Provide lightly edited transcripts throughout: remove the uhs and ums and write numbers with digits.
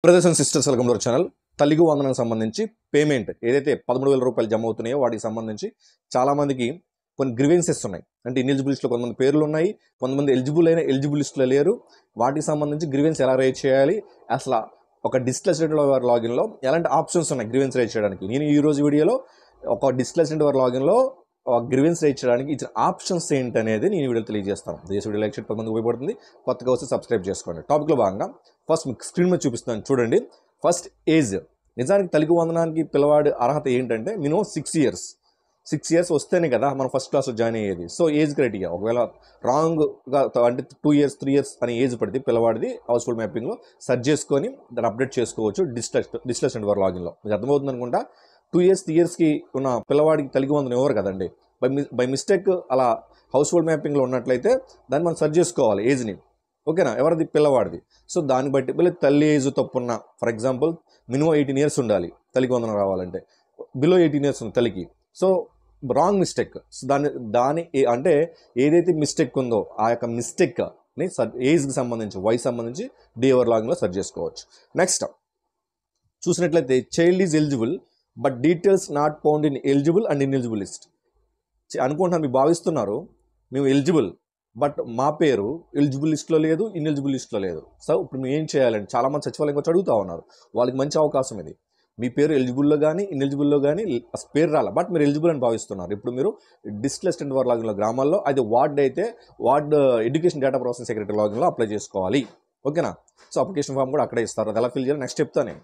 Brothers and sisters welcome to our channel. తల్లికి వందనకు సంబంధించి payment ఏదైతే 13,000 రూపాయలు జమ అవుతున్నాయో వాటికి సంబంధించి చాలామందికి కొన్ని గ్రీవెన్సెస్ ఉన్నాయి. అంటే ఇన్ఎలిజిబుల్ లిస్ట్లో కొంతమంది పేర్లు ఉన్నాయి, కొంతమంది ఎలిజిబుల్ లిస్ట్లో లేరు. వాటికి సంబంధించి గ్రీవెన్స్ ఎలా రైజ్ చేయాలి, అసలు ఒక డిస్క్లస్డ్ వారి లాగిన్లో ఎలాంటి ఆప్షన్స్ ఉన్నాయి గ్రీవెన్స్ రైజ్ చేయడానికి. నేను ఈరోజు వీడియోలో ఒక డిస్క్లస్డ్ వారి లాగిన్లో గ్రీవెన్స్ రైజ్ చేయడానికి ఇచ్చిన ఆప్షన్స్ ఏంటి అనేది నేను వీడియో తెలియజేస్తాను. దేశ వీడియో లైక్ చేయడం 10 మందికి ఉపయోగపడుతుంది. కొత్తగా వస్తే సబ్స్క్రైబ్ చేసుకోండి. టాపిక్లో భాగంగా ఫస్ట్ మీకు స్క్రీన్ మీద చూపిస్తాను చూడండి. First age. నిజానికి తల్లికి వందనానికి పిల్లవాడి అర్హత ఏంటంటే మినిమం 6 ఇయర్స్ వస్తేనే కదా మనం ఫస్ట్ క్లాస్లో జాయిన్ అయ్యేది. సో ఏజ్ క్రైటీరియా ఒకవేళ రాంగ్గా అంటే 2 ఇయర్స్ 3 ఇయర్స్ అని ఏజ్ పడితే పిల్లవాడిది హౌస్ హోల్డ్ మ్యాపింగ్లో సెర్చ్ చేసుకొని దాన్ని అప్డేట్ చేసుకోవచ్చు డిస్క్లస్డ్ వారి లాగిన్లో. మీకు అర్థమవుతుంది అనుకుంటా. 2 ఇయర్స్ 3 ఇయర్స్కి ఉన్న పిల్లవాడికి తల్లికి వందనం ఎవరు కదండి. బై మిస్టేక్ అలా హౌస్ హోల్డ్ మ్యాపింగ్లో ఉన్నట్లయితే దాన్ని మనం సెర్చ్ చేసుకోవాలి ఏజ్ని. ఓకేనా, ఎవరిది పిల్లవాడిది. సో దాన్ని బట్టి తల్లి ఏజ్ తప్పున్న, ఫర్ ఎగ్జాంపుల్ మినిమం 18 ఇయర్స్ ఉండాలి తల్లికి వందనం రావాలంటే, బిలో 18 ఇయర్స్ ఉంది తల్లికి. So wrong mistake. సో దాని అంటే ఏదైతే మిస్టేక్ ఉందో ఆ యొక్క మిస్టేక్ని ఏజ్కి సంబంధించి వయసు సంబంధించి డిఓవర్ లాగిన్లో సెర్చ్ చేసుకోవచ్చు. నెక్స్ట్ చూసినట్లయితే child is eligible but details not found in eligible and ineligible list. అనుకుంటున్నారు, మీరు భావిస్తున్నారు మేము ఎలిజిబుల్ బట్ మా పేరు ఎలిజిబుల్ లిస్ట్లో లేదు, ఇన్ఎలిజిబుల్ లిస్ట్లో లేదు. సో ఇప్పుడు మేము ఏం చేయాలంటే చాలామంది సచివాలయం వచ్చి అడుగుతూ ఉన్నారు. వాళ్ళకి మంచి అవకాశం ఇది. మీ పేరు ఎలిజిబుల్లో కానీ ఇన్ఎలిజిబుల్లో కానీ పేరు రాలా, బట్ మీరు ఎలిజిబుల్ అని భావిస్తున్నారు. ఇప్పుడు మీరు డిస్క్లస్డ్ వారి లాగిన్లో గ్రామాల్లో అది వార్డ్ అయితే ward education data processing secretary లాగిన్లో అప్లై చేసుకోవాలి. ఓకేనా. సో అప్లికేషన్ ఫామ్ కూడా అక్కడే ఇస్తారు. అది ఎలా ఫిల్ చేయాలి నెక్స్ట్ చెప్తాను నేను.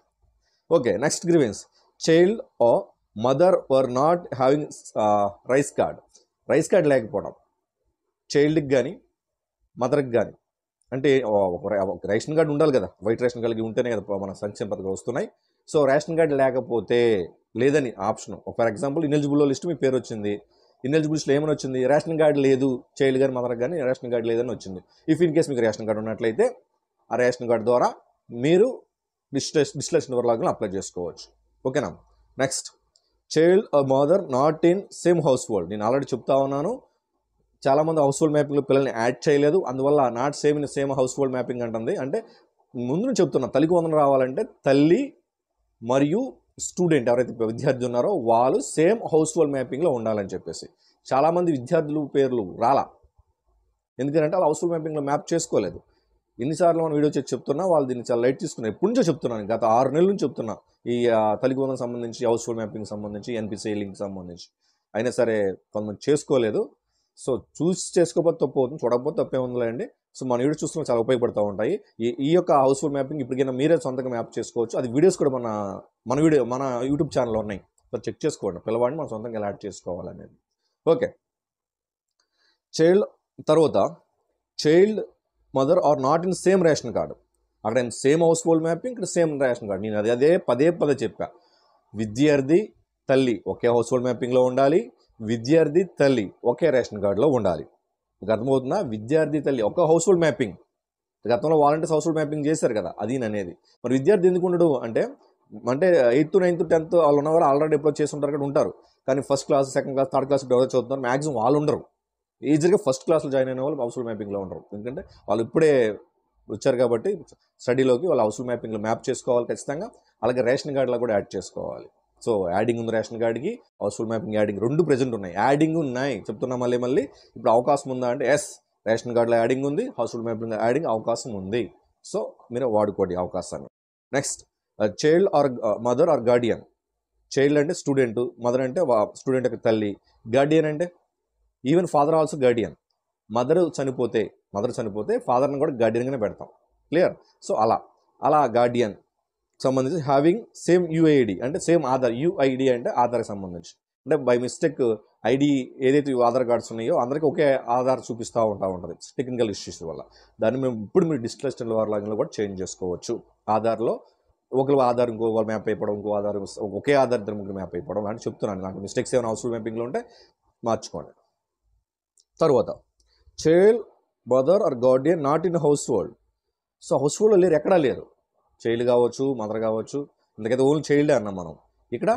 Okay, next grievance. Child or mother were not having rice card లేకపోవడం చైల్డ్కి కానీ మదర్కి కానీ. అంటే ఒక రేషన్ కార్డు ఉండాలి కదా, వైట్ రేషన్ కార్డు ఉంటేనే కదా మన సంక్షేమ పథకాలు వస్తున్నాయి. సో రేషన్ కార్డు లేకపోతే లేదని option. For example ineligible list మీ పేరు వచ్చింది, ఇన్ఎలిజిబుల్ లిస్ట్లో ఏమని వచ్చింది, రేషన్ కార్డు లేదు చైల్డ్ కానీ మదర్కి కానీ రేషన్ కార్డు లేదని వచ్చింది. ఇఫ్ ఇన్ కేస్ మీకు రేషన్ కార్డు ఉన్నట్లయితే ఆ రేషన్ కార్డు ద్వారా మీరు డిస్క్లస్డ్ వారి లాగిన్లో అప్లై చేసుకోవచ్చు. ఓకేనా. Next child or mother not in same house hold. నేను ఆల్రెడీ చెప్తా ఉన్నాను, చాలామంది హౌస్ హోల్డ్ మ్యాపింగ్లో పిల్లల్ని యాడ్ చేయలేదు, అందువల్ల not same in same house hold mapping అంటుంది. అంటే ముందు నుంచి చెప్తున్నా, తల్లికి వందనం రావాలంటే తల్లి మరియు స్టూడెంట్ ఎవరైతే విద్యార్థి ఉన్నారో వాళ్ళు సేమ్ హౌస్ హోల్డ్ మ్యాపింగ్లో ఉండాలని చెప్పేసి. చాలామంది విద్యార్థులు పేర్లు రాలా, ఎందుకంటే వాళ్ళు హౌస్ హోల్డ్ మ్యాపింగ్లో మ్యాప్ చేసుకోలేదు. ఎన్నిసార్లు మనం వీడియో చేసి చెప్తున్నా వాళ్ళు దీన్ని చాలా లైట్ తీసుకున్నారు. ఎప్పటి నుంచో చెప్తున్నాను, గత 6 నెలల నుంచి చెప్తున్నా ఈ తల్లికి వందనం సంబంధించి హౌస్ హోల్డ్ మ్యాపింగ్ సంబంధించి ఎన్పిసిఐ లింక్ సంబంధించి. అయినా సరే కొంతమంది చేసుకోలేదు. సో చూసి చేసుకోకపోతే తప్పు అవుతుంది, చూడకపోతే తప్పే ఉందిలేండి. సో మన వీడియో చూస్తున్న చాలా ఉపయోగపడుతూ ఉంటాయి. ఈ యొక్క హౌస్ హోల్డ్ మ్యాపింగ్ ఇప్పటికైనా మీరే సొంతంగా మ్యాప్ చేసుకోవచ్చు. అది వీడియోస్ కూడా మన యూట్యూబ్ ఛానల్లో ఉన్నాయి. సో చెక్ చేసుకోండి పిల్లవాడిని మనం సొంతంగా ఎలా యాడ్ చేసుకోవాలనేది. ఓకే, తర్వాత child mother are not in same ration card. అక్కడ సేమ్ హౌస్ హోల్డ్ మ్యాపింగ్, ఇక్కడ సేమ్ రేషన్ కార్డు. నేను అదే పదే చెప్పా. విద్యార్థి తల్లి ఒకే హౌస్ హోల్డ్ మ్యాపింగ్లో ఉండాలి, విద్యార్థి తల్లి ఒకే రేషన్ కార్డులో ఉండాలి. మీకు అర్థమవుతుందా? విద్యార్థి తల్లి ఒక హౌస్ హోల్డ్ మ్యాపింగ్. గతంలో వాలంటీర్స్ హౌస్ హోల్డ్ మ్యాపింగ్ చేశారు కదా, అది అనేది. మరి విద్యార్థి ఎందుకు ఉండడు అంటే 8th 9th 10th వాళ్ళు ఉన్నవారు ఆల్రెడీ ఎప్పుడో చేసి ఉంటారు, అక్కడ ఉంటారు. కానీ first class second class third class ఎవరో చదువుతున్నారు, మ్యాక్సిమం వాళ్ళు ఉండరు. ఈజీగా ఫస్ట్ క్లాస్లో జాయిన్ అయిన వాళ్ళు హౌస్ హోల్డ్ మ్యాపింగ్లో ఉండరు. ఎందుకంటే వాళ్ళు ఇప్పుడే వచ్చారు కాబట్టి స్టడీలోకి వాళ్ళు హౌస్ హోల్డ్ మ్యాపింగ్లో మ్యాప్ చేసుకోవాలి ఖచ్చితంగా. అలాగే రేషన్ కార్డులో కూడా యాడ్ చేసుకోవాలి. సో యాడింగ్ ఉంది రేషన్ కార్డుకి, house hold mapping adding 2 present ఉన్నాయి. యాడింగ్ ఉన్నాయి చెప్తున్నా మళ్ళీ ఇప్పుడు అవకాశం ఉందా అంటే ఎస్, రేషన్ కార్డులో యాడింగ్ ఉంది, హౌస్ హోల్డ్ మ్యాపింగ్ యాడింగ్ అవకాశం ఉంది. సో మీరు వాడుకోండి అవకాశాన్ని. Next child or mother or Guardian. Child అంటే స్టూడెంట్, మదర్ అంటే స్టూడెంట్ యొక్క తల్లి, గార్డియన్ అంటే even father also Guardian. Mother చనిపోతే ఫాదర్ని కూడా గార్డియన్గానే పెడతాం. క్లియర్. సో అలా గార్డియన్ సంబంధించి హ్యావింగ్ సేమ్ యుఐడి అంటే సేమ్ ఆధార్. యుఐడి అంటే ఆధార్కి సంబంధించి. అంటే బై మిస్టేక్ ఐడి ఏదైతే ఆధార్ కార్డ్స్ ఉన్నాయో అందరికీ ఒకే ఆధార్ చూపిస్తూ ఉంటుంది టెక్నికల్ ఇష్యూస్ వల్ల. దాన్ని మీరు డిస్క్లస్డ్ వారి లాగిన్లో కూడా చేంజ్ చేసుకోవచ్చు. ఆధార్లో ఒకరు ఆధార్ ఇంకో వాళ్ళు మ్యాప్ అయిపోవడం, ఇంకో ఆధార్ ఒకే ఆధార్ ఇద్దరు ముగ్గురు మ్యాప్ అయిపోవడం అని చెప్తున్నాను. నాకు మిస్టేక్స్ ఏమైనా హౌస్ హోల్డ్ మ్యాపింగ్లో ఉంటే మార్చుకోండి. తర్వాత child mother or guardian not in household. So హౌస్ హోల్డ్లో లేరు, ఎక్కడా లేరు. చైల్డ్ కావచ్చు, మదర్ కావచ్చు, ఎందుకైతే ఓన్లీ చైల్డే అన్నాం మనం. ఇక్కడ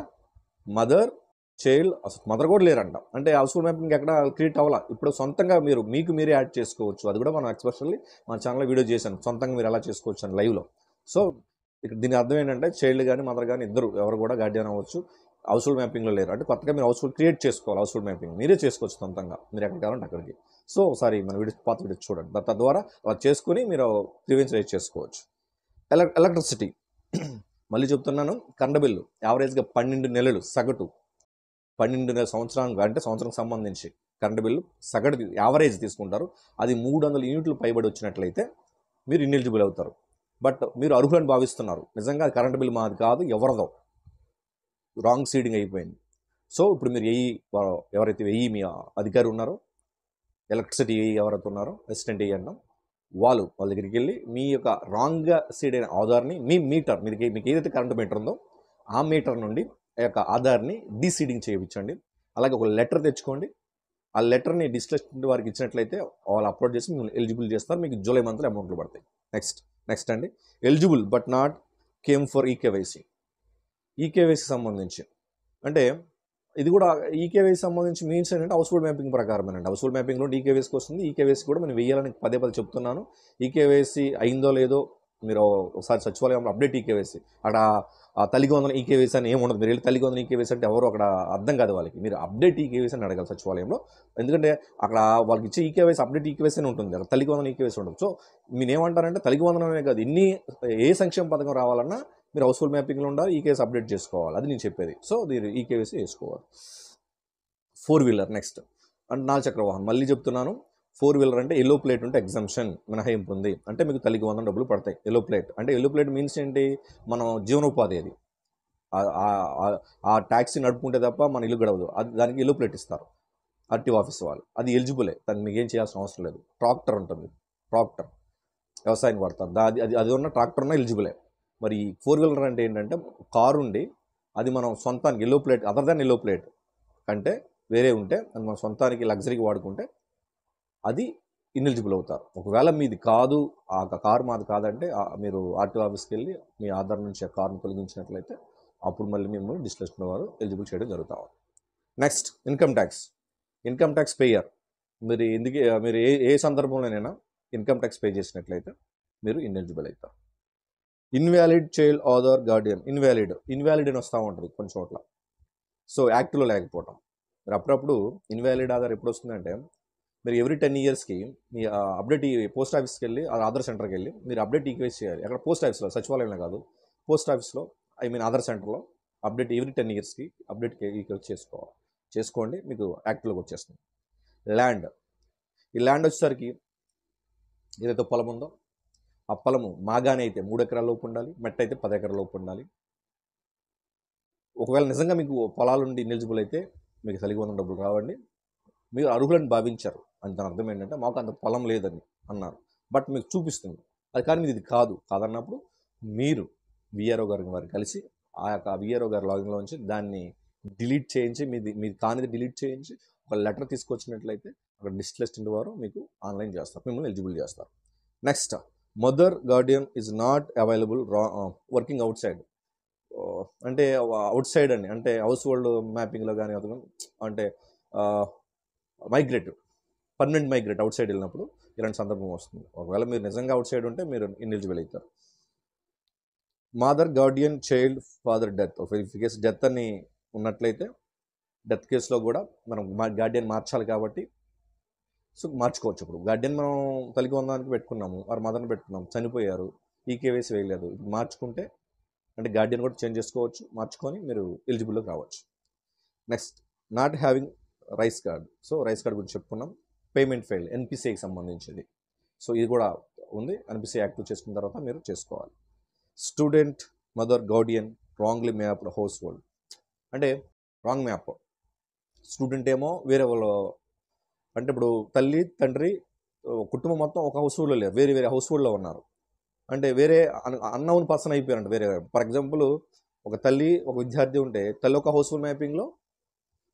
మదర్ చైల్డ్ అసలు మదర్ కూడా లేరంట. అంటే హౌస్ హోల్డ్ మ్యాపింగ్ ఎక్కడ క్రియేట్ అవ్వాలా. ఇప్పుడు సొంతంగా మీకు మీరే యాడ్ చేసుకోవచ్చు. అది కూడా మనం ఎక్స్పెషల్లీ మన ఛానల్లో వీడియో చేశాను, సొంతంగా మీరు ఎలా చేసుకోవచ్చు అని లైవ్లో. సో ఇక్కడ దీని అర్థం ఏంటంటే చైల్డ్ కానీ మదర్ కానీ ఇద్దరు ఎవరు కూడా గార్డియన్ అవ్వచ్చు. హౌస్ హోల్డ్ మ్యాపింగ్లో లేరు అంటే కొత్తగా మీరు హౌస్ హోల్డ్ క్రియేట్ చేసుకోవాలి. హౌస్ హోల్డ్ మ్యాపింగ్ మీరే చేసుకోవచ్చు సొంతంగా, మీరు ఎక్కడికి కావాలంటే అక్కడికి. సో ఒకసారి మన వీడియో పాత వీడియో చూడండి, తద్వారా అలా చేసుకుని మీరు గ్రీవెన్స్ రైజ్ చేసుకోవచ్చు. ఎలక్ట్రిసిటీ మళ్ళీ చెప్తున్నాను, కరెంట్ బిల్లు యావరేజ్గా 12 నెలలు సగటు 12 సంవత్సరానికి అంటే సంవత్సరం సంబంధించి కరెంట్ బిల్లు సగటు యావరేజ్ తీసుకుంటారు. అది 300 యూనిట్లు పైబడి వచ్చినట్లయితే మీరు ఇన్ఎలిజిబుల్ అవుతారు. బట్ మీరు అర్హులని భావిస్తున్నారు, నిజంగా అది కరెంట్ బిల్ మాది కాదు ఎవరిదో, రాంగ్ సీడింగ్ అయిపోయింది. సో ఇప్పుడు మీరు ఎవరైతే మీ అధికారి ఉన్నారో, ఎలక్ట్రిసిటీ ఎవరైతే ఉన్నారో అసిస్టెంట్ అన్నాం, వాళ్ళ దగ్గరికి వెళ్ళి మీ యొక్క రాంగ్గా సీడ్ అయిన ఆధార్ని మీ మీటర్ మీకు ఏదైతే కరెంట్ మీటర్ ఉందో ఆ మీటర్ నుండి ఆ యొక్క ఆధార్ని డీసీడింగ్ చేయించండి. అలాగే ఒక లెటర్ తెచ్చుకోండి. ఆ లెటర్ని డిస్ట్రిక్ట్ వారికి ఇచ్చినట్లయితే వాళ్ళు అప్లోడ్ చేసి మిమ్మల్ని ఎలిజిబుల్ చేస్తారు. మీకు జూలై మంత్లో అమౌంట్లు పడతాయి. నెక్స్ట్ అండి, eligible but not came for eKYC. EKYC సంబంధించి అంటే ఇది కూడా ఈకేవైసీ సంబంధించి మీన్స్ ఏంటంటే హౌస్ హోల్డ్ మ్యాపింగ్ ప్రకారం అండి. హౌస్ హోల్డ్ మ్యాపింగ్లో ఈకేవైసీకి వస్తుంది. ఈకేవైసీ కూడా మనం వేయాలని పదే చెప్తున్నాను. ఈకేవైసీ అయిందో లేదో మీరు ఒకసారి సచివాలయంలో అప్డేట్ ఈకేవైసీ అక్కడ తల్లికి వందన ఈకేవైసీ అని ఏమి ఉండదు. మీరు వెళ్ళి తల్లికి వందన ఈకేవైసీ అంటే ఎవరు అక్కడ అర్థం కాదు వాళ్ళకి. మీరు అప్డేట్ ఈకేవైసీ అని అడగాలి సచివాలయంలో. ఎందుకంటే అక్కడ వాళ్ళకి ఇచ్చే ఈకేవైసీ అప్డేట్ ఈకేవైసీ అని ఉంటుంది, అక్కడ తల్లికి వందన ఈకేవైసీ ఉండదు. సో మీరు ఏమంటారంటే తల్లికి వందనమే కాదు, ఏ సంక్షేమ పథకం రావాలన్నా మీరు హౌస్ హోల్డ్ మ్యాపింగ్లో ఉండాలి, ఈకేవైసీ అప్డేట్ చేసుకోవాలి, అది నేను చెప్పేది. సో మీరు ఈకేవైసీ వేసుకోవాలి. 4 వీలర్ నెక్స్ట్ అంటే 4 చక్ర వాహనం మళ్ళీ చెప్తున్నాను. 4 వీలర్ అంటే ఎల్లో ప్లేట్ ఉంటే ఎగ్జంప్షన్ మినహాయింపు ఉంది, అంటే మీకు తల్లికి 100 డబ్బులు పడతాయి. ఎల్లో ప్లేట్ అంటే ఎల్లో ప్లేట్ మీన్స్ ఏంటి, మనం జీవనోపాధి అది ఆ ట్యాక్సీ నడుపుకుంటే తప్ప మన ఇల్లు గడవదు, అది దానికి ఎల్లో ప్లేట్ ఇస్తారు ఆర్టీఓ ఆఫీస్ వాళ్ళు. అది ఎలిజిబులే, దానికి మీకు ఏం చేయాల్సిన అవసరం లేదు. ట్రాక్టర్ ఉంటుంది, ట్రాక్టర్ వ్యవసాయానికి వాడతారు, అది ఉన్న ట్రాక్టర్ ఉన్న ఎలిజిబులే. మరి 4 వీలర్ అంటే ఏంటంటే కారు ఉండి అది మనం సొంతానికి yellow plate other than yellow plate కంటే వేరే ఉంటే అది మన సొంతానికి లగ్జరీకి వాడుకుంటే అది ఇన్ఎలిజిబుల్ అవుతారు. ఒకవేళ మీది కాదు, ఆ కారు మాది కాదంటే మీరు ఆర్టీఓ ఆఫీస్కి వెళ్ళి మీ ఆధార్ నుంచి ఆ కారును తొలగించినట్లయితే అప్పుడు మళ్ళీ మిమ్మల్ని డిస్ట్రిక్ట్ వారు ఎలిజిబుల్ చేయడం జరుగుతారు. Next income tax payer. మీరు ఏ సందర్భంలోనైనా ఇన్కమ్ ట్యాక్స్ పే చేసినట్లయితే మీరు ఇన్ఎలిజిబుల్ అవుతారు. Invalid child Aadhaar Guardian invalid అని వస్తూ ఉంటుంది కొన్ని చోట్ల. సో యాక్ట్లో లేకపోవటం, మీరు అప్పుడప్పుడు ఇన్వాలిడ్ ఆధార్ ఎప్పుడు వస్తుందంటే మీరు ఎవ్రీ 10 ఇయర్స్కి మీ అప్డేట్ పోస్ట్ ఆఫీస్కి వెళ్ళి ఆధార్ సెంటర్కి వెళ్ళి మీరు అప్డేట్ ఈక్వేస్ చేయాలి. అక్కడ పోస్ట్ ఆఫీస్లో, సచివాలయంలో కాదు, పోస్ట్ ఆఫీస్లో ఆధార్ సెంటర్లో అప్డేట్ ఎవ్రీ 10 ఇయర్స్కి అప్డేట్ ఈక్వేస్ చేసుకోండి, మీకు యాక్టివ్లోకి వచ్చేస్తుంది. ఈ ల్యాండ్ వచ్చేసరికి ఏదైతే పొలం ఉందో ఆ పొలము మాగానే అయితే 3 ఎకరాల లోపు ఉండాలి, మెట్ట అయితే 10 ఎకరాల లోపు ఉండాలి. ఒకవేళ నిజంగా మీకు పొలాలు ఉండి ఇన్ఎలిజిబుల్ అయితే మీకు తల్లికి వందన డబ్బులు రావండి. మీరు అర్హులని భావించారు అని దాని అర్థం ఏంటంటే మాకు అంత పొలం లేదని అన్నారు, బట్ మీకు చూపిస్తుంది అది. కానీ ఇది కాదన్నప్పుడు మీరు విఆర్ఓ వారిని కలిసి ఆ యొక్క విఆర్ఓ గారి లాగిన్లోంచి దాన్ని డిలీట్ చేయించి మీది కానిది డిలీట్ చేయించి ఒక లెటర్ తీసుకొచ్చినట్లయితే అక్కడ డిస్ట్రిక్ట్ వారు మీకు ఆన్లైన్ చేస్తారు, మిమ్మల్ని ఎలిజిబుల్ చేస్తారు. Next mother Guardian is not available working out side. అంటే అవుట్ సైడ్ అండి, అంటే హౌస్ హోల్డ్ మ్యాపింగ్లో కానీ అంటే పర్మనెంట్ మైగ్రేట్ అవుట్ సైడ్ వెళ్ళినప్పుడు ఇలాంటి సందర్భం వస్తుంది. ఒకవేళ మీరు నిజంగా అవుట్ సైడ్ ఉంటే మీరు ఇన్ఎలిజిబుల్ అవుతారు. Mother Guardian child father death. If case death అని ఉన్నట్లయితే డెత్ కేసులో కూడా మనం గార్డియన్ మార్చాలి కాబట్టి సో మార్చుకోవచ్చు. ఇప్పుడు గార్డియన్ మనం తల్లికి వందనానికి పెట్టుకున్నాము, వారు మదర్ని పెట్టుకున్నాము, చనిపోయారు, ఈకేవైసీ వేయలేదు, ఇప్పుడు మార్చుకుంటే అంటే గార్డియన్ కూడా చేంజ్ చేసుకోవచ్చు, మార్చుకొని మీరు ఎలిజిబుల్లోకి రావచ్చు. Next not having rice card. So rice card గురించి చెప్పుకున్నాం. పేమెంట్ ఫెయిల్ ఎన్పిసిఐకి సంబంధించింది. సో ఇది కూడా ఉంది, ఎన్పిసిఐ యాక్టివ్ చేసుకున్న తర్వాత మీరు చేసుకోవాలి. Student mother Guardian wrongly mapped house hold. అంటే రాంగ్ మ్యాప్, స్టూడెంట్ ఏమో వేరే వాళ్ళు, అంటే ఇప్పుడు తల్లి తండ్రి కుటుంబం మొత్తం ఒక హౌస్ హోల్డ్లో లేరు, వేరే హౌస్ హోల్డ్లో ఉన్నారు. అంటే వేరే అన్నౌన్ పర్సన్ అయిపోయారంట వేరే. ఫర్ ఎగ్జాంపుల్ ఒక తల్లి ఒక విద్యార్థి ఉంటే తల్లి ఒక హౌస్ హోల్డ్ మ్యాపింగ్లో,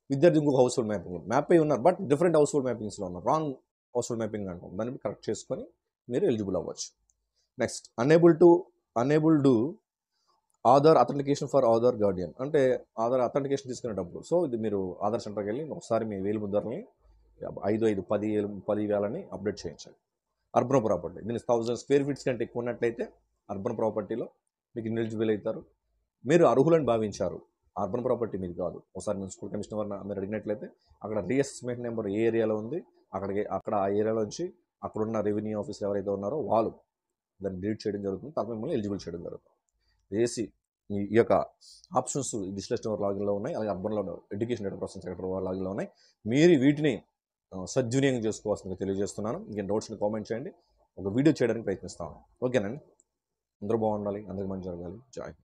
విద్యార్థి ఇంకొక హౌస్ హోల్డ్ మ్యాపింగ్లో మ్యాప్ అయి ఉన్నారు, బట్ డిఫరెంట్ హౌస్ హోల్డ్ మ్యాపింగ్స్లో ఉన్నారు. రాంగ్ హౌస్ హోల్డ్ మ్యాపింగ్ అంటాం, దాన్ని కరెక్ట్ చేసుకొని మీరు ఎలిజిబుల్ అవ్వచ్చు. Next unable do Aadhaar authentication for Aadhaar Guardian. అంటే ఆధార్ అథెంటికేషన్ తీసుకునేటప్పుడు సో ఇది మీరు ఆధార్ సెంటర్కి వెళ్ళి ఒకసారి మీ వేలు ముద్రని 10,000 అప్డేట్ చేయించాలి. అర్బన్ ప్రాపర్టీ, దీని 1000 స్క్వేర్ ఫీట్స్ కంటే ఎక్కువ ఉన్నట్లయితే అర్బన్ ప్రాపర్టీలో మీకు ఇన్ఎలిజిబుల్ అవుతారు. మీరు అర్హులని భావించారు, అర్బన్ ప్రాపర్టీ మీది కాదు. ఒకసారి మున్సిపల్ కమిషనర్ వారిని మీరు అడిగినట్లయితే అక్కడ రీఅసెస్మెంట్ నెంబర్ ఏ ఏరియాలో ఉంది, అక్కడ ఆ ఏరియాలో వచ్చి అక్కడున్న రెవెన్యూ ఆఫీసర్ ఎవరైతే ఉన్నారో వాళ్ళు దాన్ని డిలీట్ చేయడం జరుగుతుంది. తర్వాత మిమ్మల్ని ఎలిజిబుల్ చేయడం జరుగుతుంది. చేసి ఈ యొక్క ఆప్షన్స్ డిజిటల్ లాగిన్లో ఉన్నాయి, అలాగే అర్బన్లో ఎడ్యుకేషన్ డేటా ప్రాసెసింగ్ సెక్టర్ లాగిన్లో ఉన్నాయి. మీరు వీటిని సద్వినియోగం చేసుకోవాల్సిందిగా తెలియజేస్తున్నాను. ఇంకేం డౌట్స్ని కామెంట్ చేయండి, ఒక వీడియో చేయడానికి ప్రయత్నిస్తాను. ఓకేనండి, అందరూ బాగుండాలి, అందరికీ మంచి జరగాలి. జాయ్.